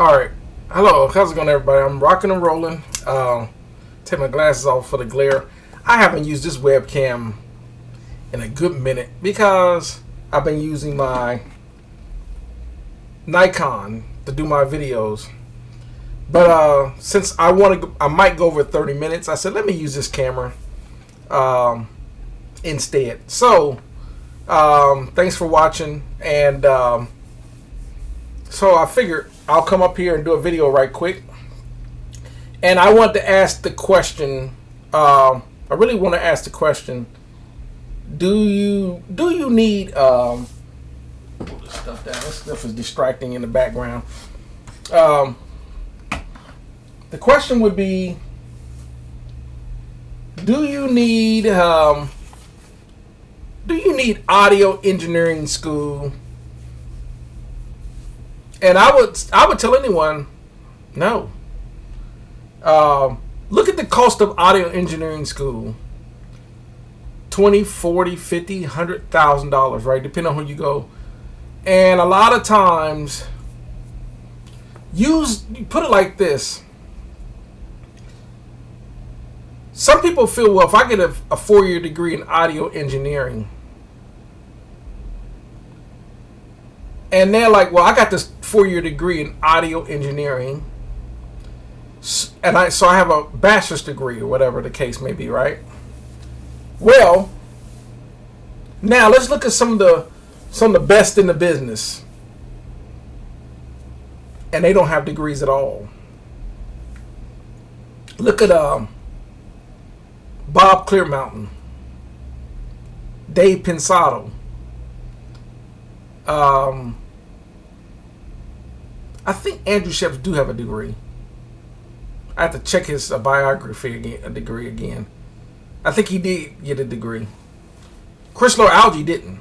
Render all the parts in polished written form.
All right. Hello. How's it going, everybody? I'm rocking and rolling. Take my glasses off for the glare. I haven't used this webcam in a good minute because I've been using my Nikon to do my videos. But since I might go over 30 minutes, I said let me use this camera instead. So thanks for watching, and so I figured I'll come up here and do a video right quick. And I want to ask the question. I really want to ask the question: Do you need? Pull this stuff down. This stuff is distracting in the background. The question would be: Do you need audio engineering school? And I would tell anyone, no. Look at the cost of audio engineering school. $20, $40, $50, $100,000, right? Depending on who you go. And a lot of times, you put it like this. Some people feel, well, if I get a 4-year degree in audio engineering, and they're like, well, I got this 4-year degree in audio engineering, and I have a bachelor's degree or whatever the case may be, right? Well, now let's look at some of the best in the business, and they don't have degrees at all. Look at Bob Clearmountain, Dave Pensado. I think Andrew Sheps do have a degree. I have to check his biography again, a degree again. I think he did get a degree. Chrysler Algae didn't.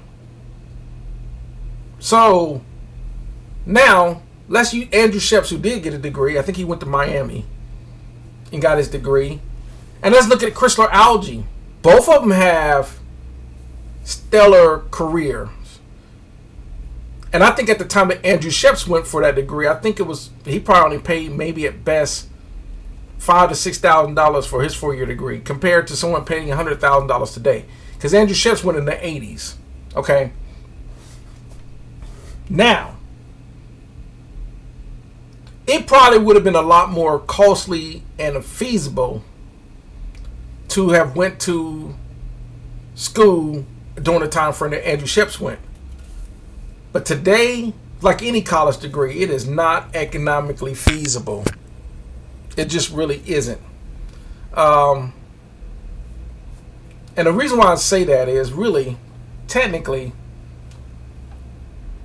So now let's use Andrew Sheps, who did get a degree. I think he went to Miami and got his degree. And let's look at Chrysler Algae. Both of them have stellar careers. And I think at the time that Andrew Sheps went for that degree, I think he probably only paid maybe at best $5,000 to $6,000 for his 4-year degree, compared to someone paying $100,000 today. Because Andrew Sheps went in the 80s. Okay. Now, it probably would have been a lot more costly and feasible to have went to school during the time frame that Andrew Sheps went. But today, like any college degree, it is not economically feasible. It just really isn't. And the reason why I say that is really, technically,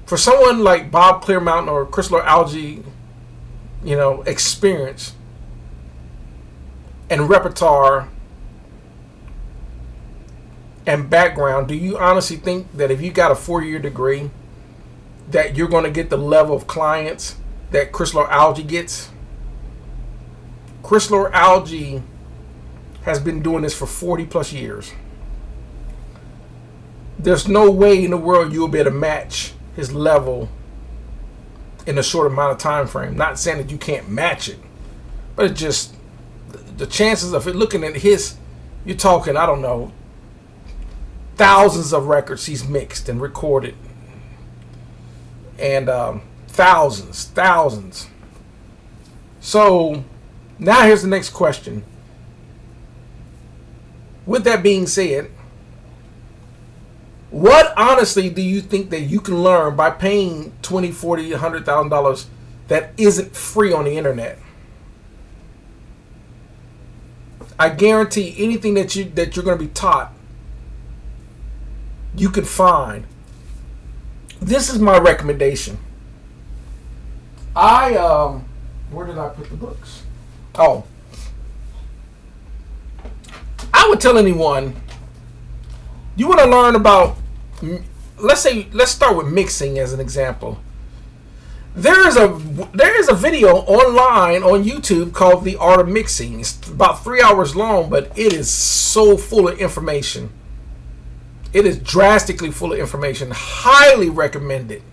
for someone like Bob Clearmountain or Chrysler Algae, experience and repertoire and background, do you honestly think that if you got a 4-year degree that you're going to get the level of clients that Chrysler Algae gets? Chrysler Algae has been doing this for 40 plus years. There's no way in the world you'll be able to match his level in a short amount of time frame. Not saying that you can't match it, but it just, the chances of it, looking at his, you're talking, I don't know, thousands of records he's mixed and recorded, and thousands. So now here's the next question. With that being said, what honestly do you think that you can learn by paying $20, $40, $100,000 that isn't free on the internet? I guarantee anything that you're going to be taught, you can find. This is my recommendation. Where did I put the books? Oh. I would tell anyone, you want to learn about, let's start with mixing as an example. There is a video online on YouTube called The Art of Mixing. It's about 3 hours long, but it is so full of information. It is drastically full of information. Highly recommended.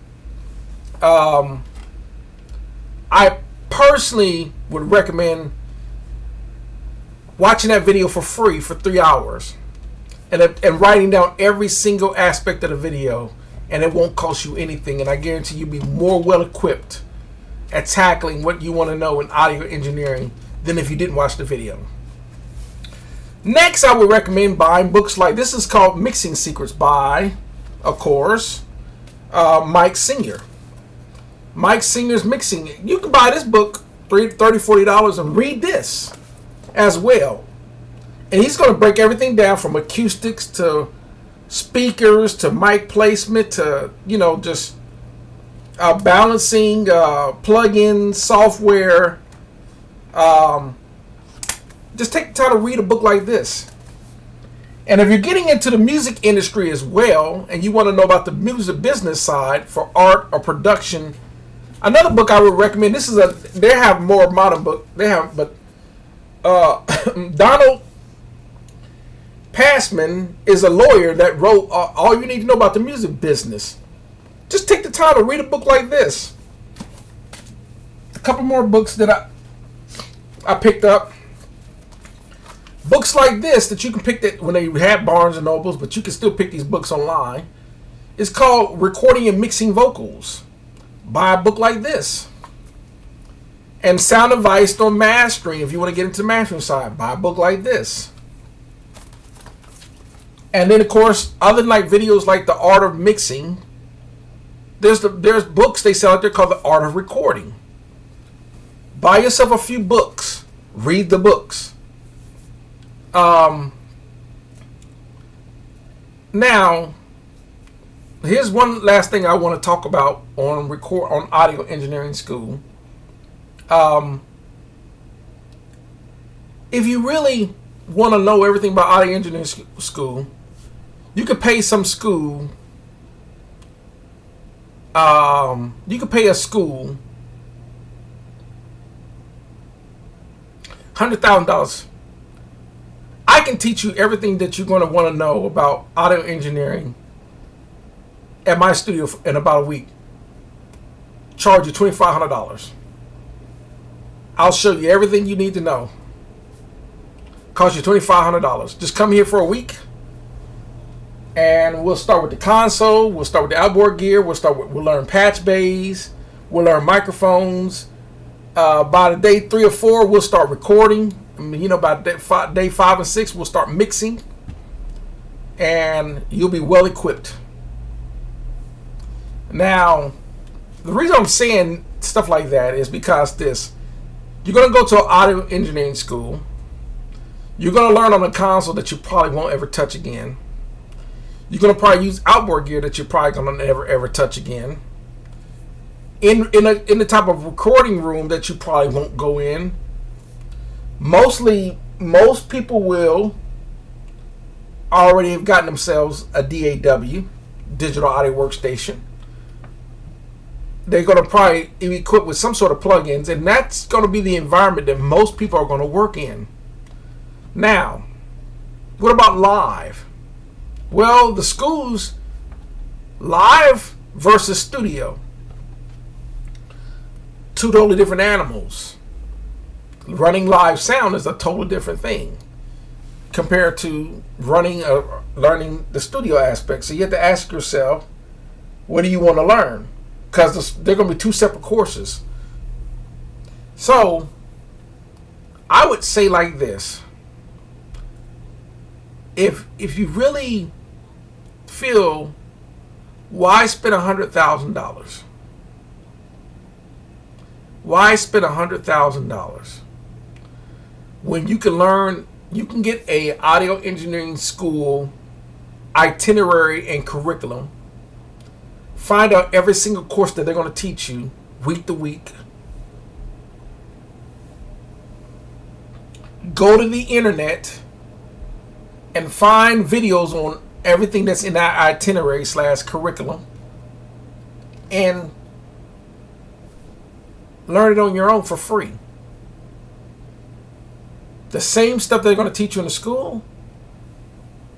I personally would recommend watching that video for free for 3 hours and writing down every single aspect of the video, and it won't cost you anything, and I guarantee you'll be more well equipped at tackling what you want to know in audio engineering than if you didn't watch the video. Next, I would recommend buying books like this. Is called Mixing Secrets by, of course, Mike Singer. Mike Singer's Mixing. You can buy this book $30, $40 and read this as well. And he's going to break everything down from acoustics to speakers to mic placement to, just balancing, plug-in software. Just take the time to read a book like this. And if you're getting into the music industry as well, and you want to know about the music business side for art or production, another book I would recommend. They have more modern book. Donald Passman is a lawyer that wrote All You Need to Know About the Music Business. Just take the time to read a book like this. A couple more books that I picked up. Books like this that you can pick that when they have Barnes and Nobles, but you can still pick these books online. It's called Recording and Mixing Vocals. Buy a book like this. And Sound Advice on Mastering. If you want to get into the mastering side, buy a book like this. And then, of course, other than like videos like The Art of Mixing, there's books they sell out there called The Art of Recording. Buy yourself a few books. Read the books. Now, here's one last thing I want to talk about on audio engineering school. If you really want to know everything about audio engineering school, you could pay some school. You could pay a school $100,000. I can teach you everything that you're going to want to know about audio engineering at my studio in about a week. Charge you $2,500. I'll show you everything you need to know. Cost you $2,500. Just come here for a week, and we'll start with the console. We'll start with the outboard gear. We'll learn patch bays. We'll learn microphones. By the day 3 or 4, we'll start recording. By day 5 and 6, we'll start mixing, and you'll be well equipped. Now, the reason I'm saying stuff like that is because you're going to go to an audio engineering school. You're going to learn on a console that you probably won't ever touch again. You're going to probably use outboard gear that you're probably going to never ever touch again. In the type of recording room that you probably won't go in. Most people will already have gotten themselves a DAW, digital audio workstation. They're going to probably be equipped with some sort of plugins, and that's going to be the environment that most people are going to work in. Now, what about live? Well, the schools, live versus studio, two totally different animals. Running live sound is a totally different thing compared to learning the studio aspect. So you have to ask yourself, what do you want to learn? Because they're going to be two separate courses. So I would say like this. If you really feel, why spend $100,000? Why spend $100,000 when you can get a audio engineering school itinerary and curriculum, find out every single course that they're going to teach you week to week, go to the internet and find videos on everything that's in that itinerary / curriculum, and learn it on your own for free. The same stuff they're going to teach you in the school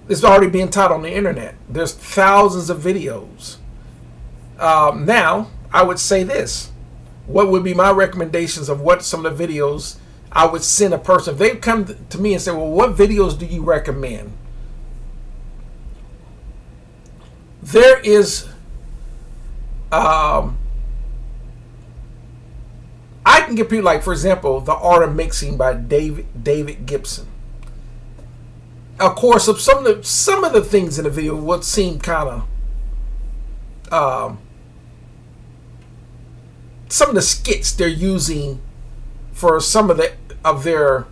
is already being taught on the internet. There's thousands of videos. Now, I would say this. what would be my recommendations of what some of the videos I would send a person. If they come to me and say, well, what videos do you recommend? There is, I can give people, like, for example, The Art of Mixing by David Gibson. Of course, of some of the things in the video would seem kind of, some of the skits they're using for some of their,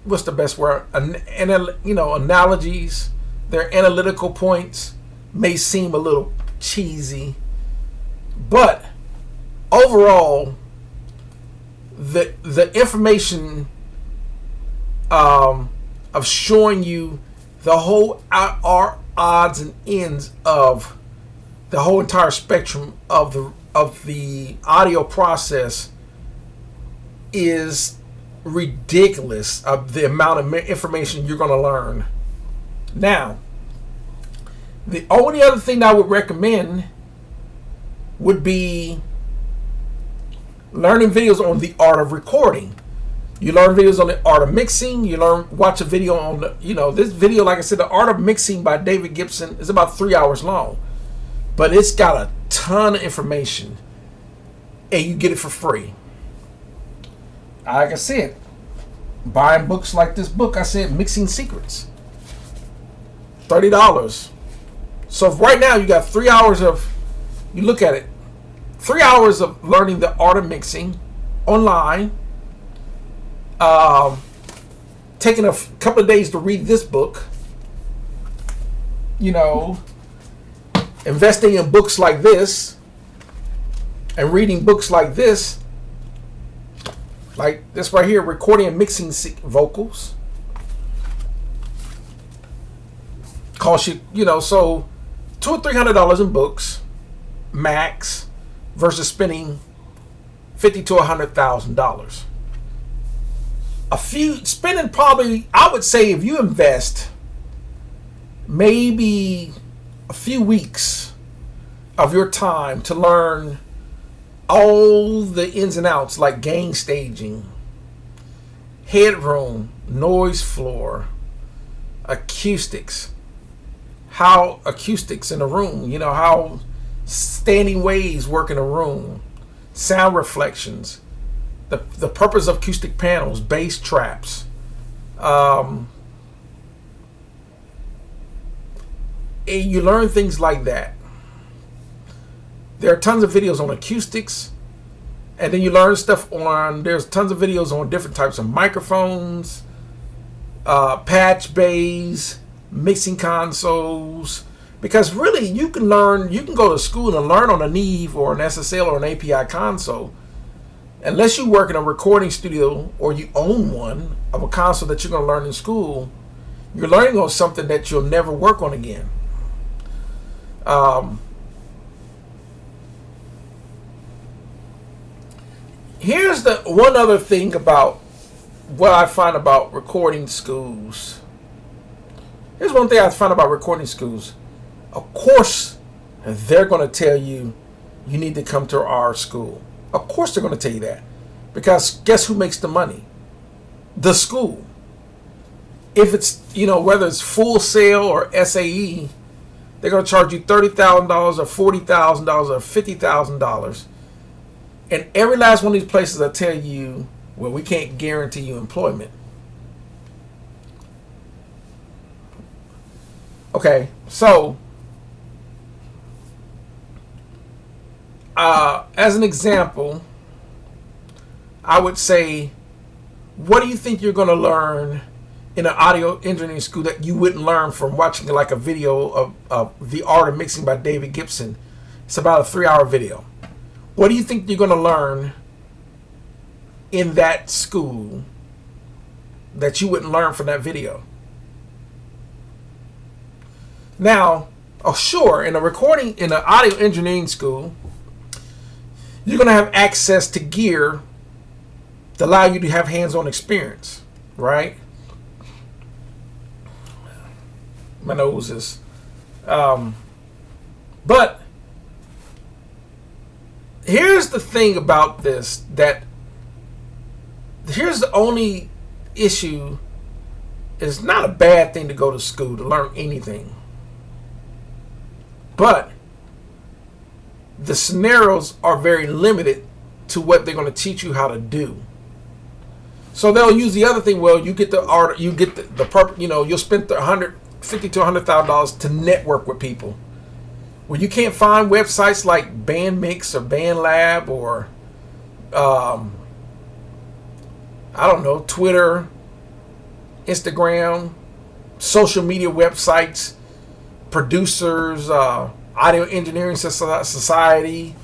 what's the best word? Analogies, their analytical points may seem a little cheesy, but overall, the information of showing you the whole odds and ends of the whole entire spectrum of the audio process is ridiculous, of the amount of information you're going to learn. Now, the only other thing I would recommend would be learning videos on the art of recording. You learn videos on the art of mixing. Watch a video on this video, like I said, The Art of Mixing by David Gibson is about 3 hours long, but it's got a ton of information, and you get it for free. Like I said, buying books like this book, I said, Mixing Secrets, $30. So right now you got 3 hours of, you look at it, 3 hours of learning the art of mixing online, taking a couple of days to read this book, investing in books like this and reading books like this right here, recording and mixing vocals, cost you, so $200 or $300 in books max, versus spending $50,000 to $100,000. Spending probably, I would say, if you invest maybe a few weeks of your time to learn all the ins and outs, like gain staging, headroom, noise floor, acoustics, how acoustics in a room, how standing waves work in a room, sound reflections, the purpose of acoustic panels, bass traps, and you learn things like that. There are tons of videos on acoustics, and then you learn stuff there's tons of videos on different types of microphones, patch bays, mixing consoles, because really you can go to school and learn on a Neve or an SSL or an API console. Unless you work in a recording studio or you own one of a console that you're going to learn in school, you're learning on something that you'll never work on again. Here's the one other thing about what I find about recording schools. Here's one thing I find about recording schools. Of course, they're going to tell you need to come to our school. Of course they're going to tell you that. Because guess who makes the money? The school. If it's, whether it's Full Sail or SAE, they're going to charge you $30,000 or $40,000 or $50,000. And every last one of these places will tell you, well, we can't guarantee you employment. Okay, so as an example, I would say, what do you think you're going to learn in an audio engineering school that you wouldn't learn from watching like a video of The Art of Mixing by David Gibson? It's about a 3-hour video. What do you think you're going to learn in that school that you wouldn't learn from that video? Now, sure, in an audio engineering school, you're going to have access to gear to allow you to have hands-on experience, right? My nose is, but here's the thing about this, that here's the only issue. It's not a bad thing to go to school to learn anything, but the scenarios are very limited to what they're going to teach you how to do. So they'll use the other thing. Well, you get the art, you get the purpose. You know, you'll spend $150,000 to $100,000 to network with people. Well, you can't find websites like Bandmix or BandLab or I don't know, Twitter, Instagram, social media websites, producers, Audio Engineering Society.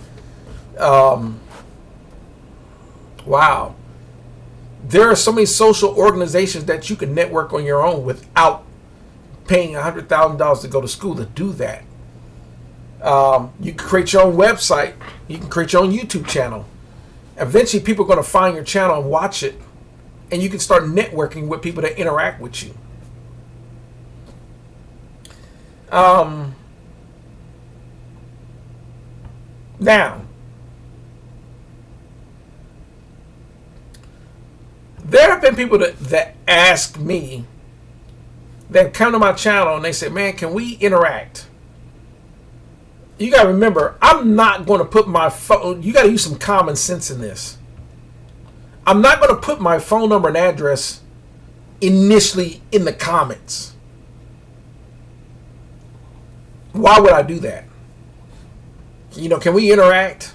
Wow. There are so many social organizations that you can network on your own without paying $100,000 to go to school to do that. You can create your own website. You can create your own YouTube channel. Eventually, people are going to find your channel and watch it. And you can start networking with people that interact with you. Now, there have been people that ask me, that come to my channel and they say, man, can we interact? You got to remember, I'm not going to put my phone, you got to use some common sense in this. I'm not going to put my phone number and address initially in the comments. Why would I do that? You know, can we interact?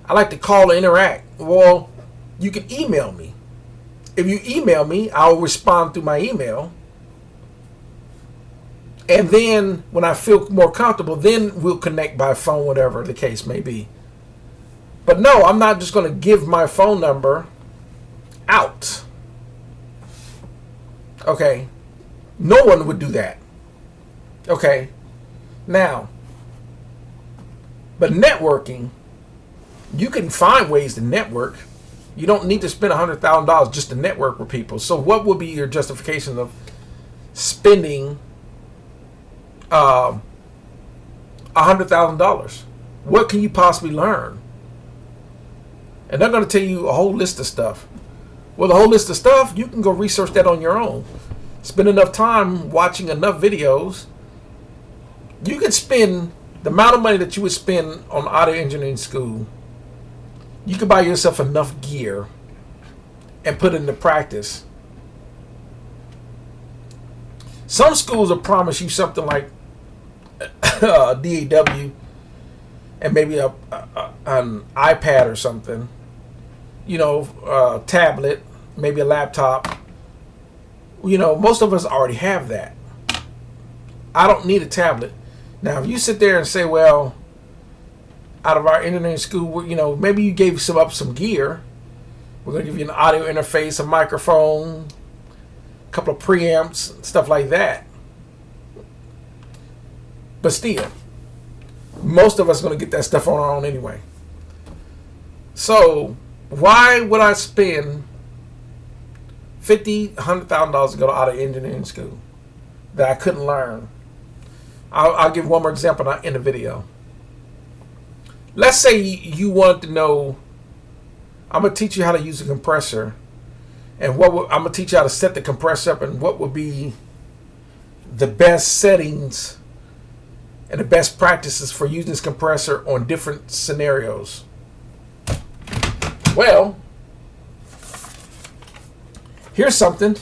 I like to call and interact. Well, you can email me. If you email me, I'll respond through my email. And then when I feel more comfortable, then we'll connect by phone, whatever the case may be. But no, I'm not just going to give my phone number out. Okay. No one would do that. Okay. Now, but networking, you can find ways to network. You don't need to spend $100,000 just to network with people. So what would be your justification of spending $100,000? What can you possibly learn? And they're going to tell you a whole list of stuff. Well, the whole list of stuff, you can go research that on your own. Spend enough time watching enough videos. You could spend the amount of money that you would spend on audio engineering school. You could buy yourself enough gear and put it into practice. Some schools will promise you something like a DAW and maybe an iPad or something. You know, a tablet, maybe a laptop. You know, most of us already have that. I don't need a tablet. Now, if you sit there and say, well, out of our engineering school, you know, maybe you gave some gear. We're going to give you an audio interface, a microphone, a couple of preamps, stuff like that. But still, most of us are going to get that stuff on our own anyway. So, why would I spend $50,000, $100,000 to go to audio engineering school that I couldn't learn? I'll give one more example in the video. Let's say you want to know, I'm going to teach you how to use a compressor, and I'm going to teach you how to set the compressor up and what would be the best settings and the best practices for using this compressor on different scenarios. Well, here's something.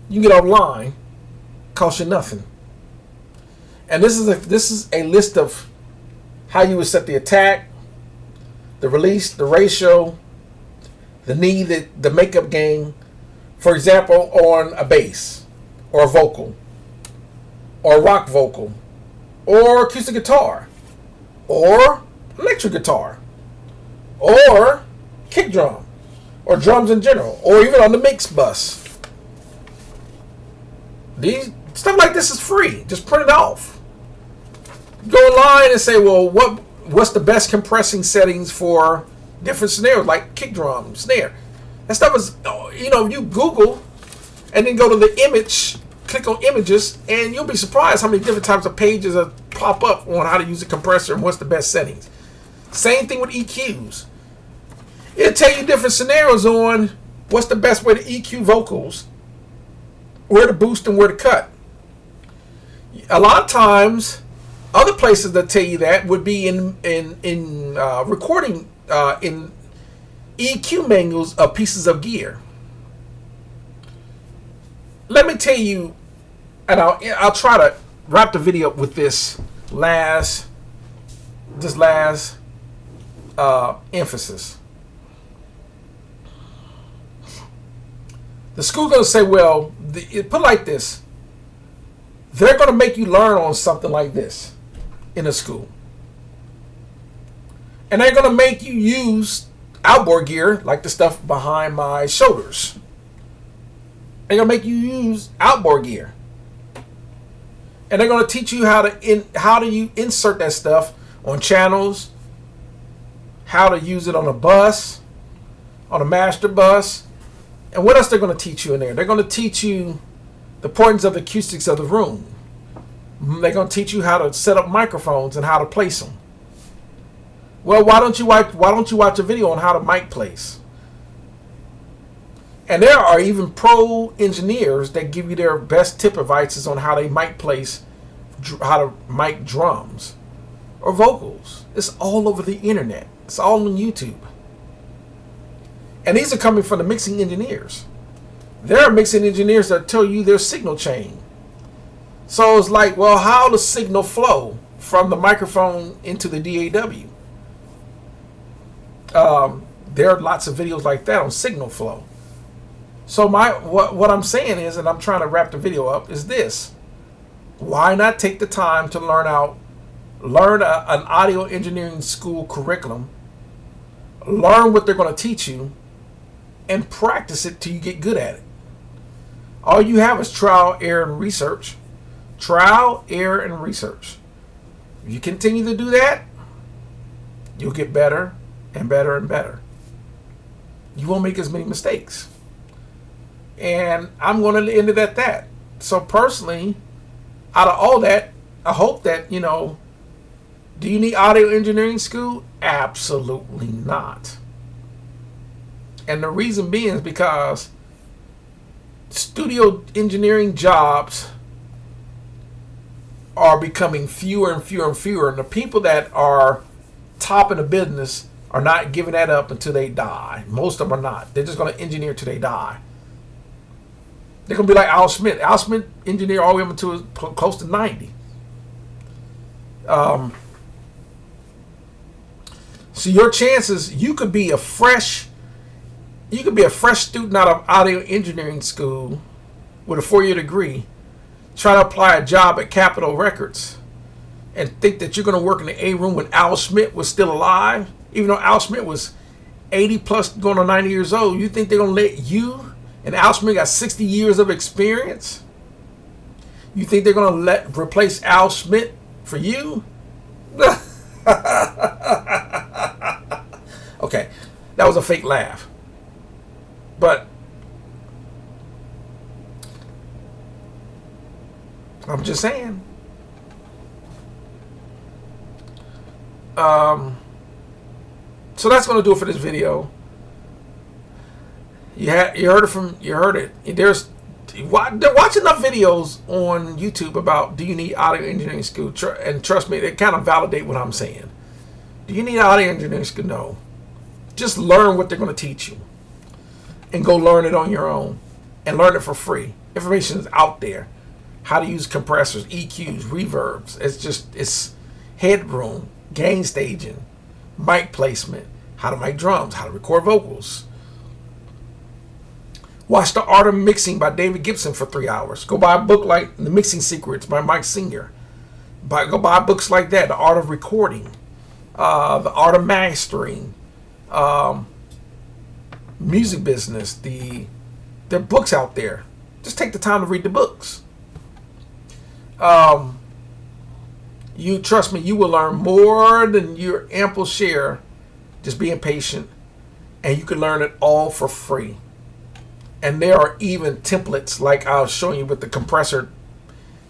You can get online, cost you nothing. And this is a list of how you would set the attack, the release, the ratio, the need, the makeup gain. For example, on a bass or a vocal or a rock vocal or acoustic guitar or electric guitar or kick drum or drums in general or even on the mix bus. These stuff like this is free. Just print it off. Go online and say, well, what's the best compressing settings for different scenarios, like kick drum, snare. That stuff is, you know, you Google and then go to the image, click on images, and you'll be surprised how many different types of pages that pop up on how to use a compressor and what's the best settings. Same thing with EQs. It'll tell you different scenarios on what's the best way to EQ vocals, where to boost and where to cut. A lot of times, other places that tell you that would be in recording in EQ manuals of pieces of gear. Let me tell you, and I'll try to wrap the video up with this last emphasis. The school's going to say, well, put it like this. They're going to make you learn on something like this in a school. And they're going to make you use outboard gear, like the stuff behind my shoulders. They're going to make you use outboard gear. And they're going to teach you how to you insert that stuff on channels, how to use it on a bus, on a master bus. And what else they're going to teach you in there? They're going to teach you the importance of the acoustics of the room. They're going to teach you how to set up microphones and how to place them. Well, why don't you watch a video on how to mic place? And there are even pro engineers that give you their best tip advices on how they mic place, how to mic drums or vocals. It's all over the internet. It's all on YouTube. And these are coming from the mixing engineers. There are mixing engineers that tell you their signal chain. So it's like, well, how does signal flow from the microphone into the DAW? There are lots of videos like that on signal flow. So what I'm saying is, and I'm trying to wrap the video up, is this. Why not take the time to learn an audio engineering school curriculum, learn what they're going to teach you, and practice it till you get good at it. All you have is trial, error, and research. Trial, error, and research. If you continue to do that, you'll get better and better and better. You won't make as many mistakes. And I'm going to end it at that. So personally, out of all that, I hope that, do you need audio engineering school? Absolutely not. And the reason being is because studio engineering jobs are becoming fewer and fewer and fewer. And the people that are top in the business are not giving that up until they die. Most of them are not. They're just going to engineer till they die. They're going to be like Al Smith. Al Smith engineered all the way up until close to 90. So your chances, you could be a fresh student out of audio engineering school with a 4-year degree, try to apply a job at Capitol Records and think that you're going to work in the A room when Al Smith was still alive, even though Al Smith was 80 plus going on 90 years old. You think they're going to let you, and Al Smith got 60 years of experience, you think they're going to replace Al Smith for you? Okay, that was a fake laugh. But I'm just saying. So that's going to do it for this video. You heard it. Watch enough videos on YouTube about do you need audio engineering school, and trust me, they kind of validate what I'm saying. Do you need audio engineering school? No. Just learn what they're going to teach you, and go learn it on your own, and learn it for free. Information is out there. How to use compressors, EQs, reverbs. It's headroom, gain staging, mic placement, how to mic drums, how to record vocals. Watch The Art of Mixing by David Gibson for 3 hours. Go buy a book like The Mixing Secrets by Mike Singer. Go buy books like that. The Art of Recording, The Art of Mastering, Music Business. There are books out there. Just take the time to read the books. You trust me, you will learn more than your ample share just being patient, and you can learn it all for free. And there are even templates like I was showing you with the compressor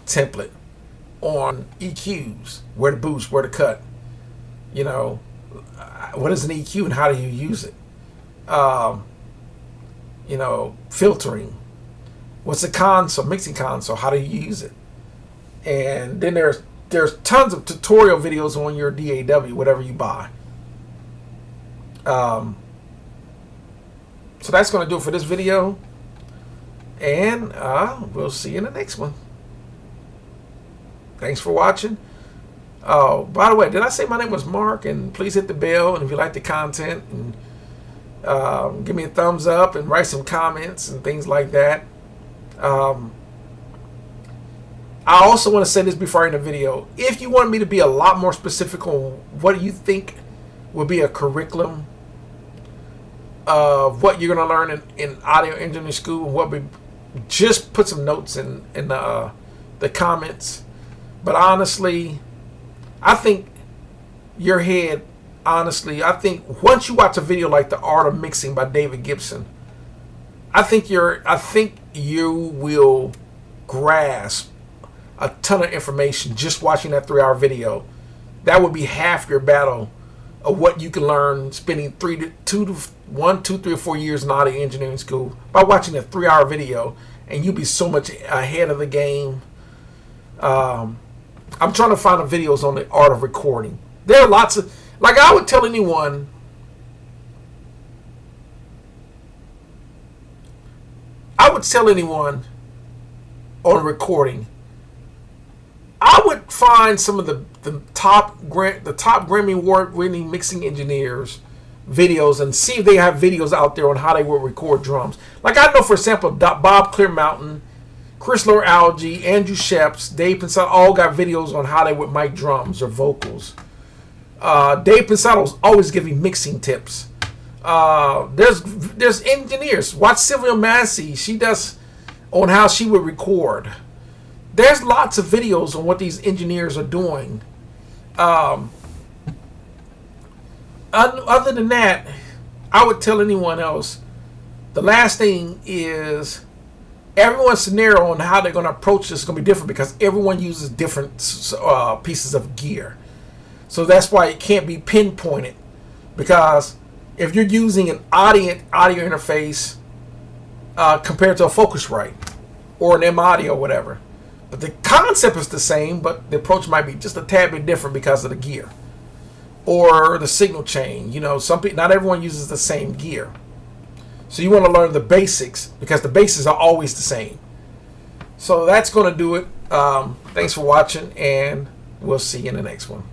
template on EQs, where to boost, where to cut. what is an EQ and how do you use it? You know, filtering. What's a console, mixing console? How do you use it? And then there's tons of tutorial videos on your DAW, whatever you buy. So that's going to do it for this video. And we'll see you in the next one. Thanks for watching. Oh, by the way, did I say my name was Mark? And please hit the bell. And if you like the content, and give me a thumbs up and write some comments and things like that. I also want to say this before I end the video. If you want me to be a lot more specific on what you think will be a curriculum of what you're going to learn in audio engineering school, and what we just put some notes in the comments. But honestly, I think your head, honestly, I think once you watch a video like The Art of Mixing by David Gibson, I think you will grasp a ton of information just watching that 3-hour video. That would be half your battle of what you can learn spending 1, 2, 3, or 4 years in audio engineering school by watching a 3-hour video, and you'll be so much ahead of the game. I'm trying to find the videos on the art of recording. There are lots of, like, I would tell anyone, on recording, I would find some of the top Grammy Award-winning mixing engineers videos and see if they have videos out there on how they will record drums. Like, I know, for example, Bob Clearmountain, Chrysler Alge, Andrew Sheps, Dave Pensado all got videos on how they would mic drums or vocals. Dave Pensado's always giving mixing tips. There's engineers. Watch Sylvia Massey. She does on how she would record. There's lots of videos on what these engineers are doing. Other than that, I would tell anyone else, the last thing is everyone's scenario on how they're going to approach this is going to be different, because everyone uses different pieces of gear. So that's why it can't be pinpointed, because if you're using an audio interface compared to a Focusrite or an M-Audio or whatever, but the concept is the same, but the approach might be just a tad bit different because of the gear or the signal chain. You know, not everyone uses the same gear. So you want to learn the basics, because the basics are always the same. So that's going to do it. Thanks for watching, and we'll see you in the next one.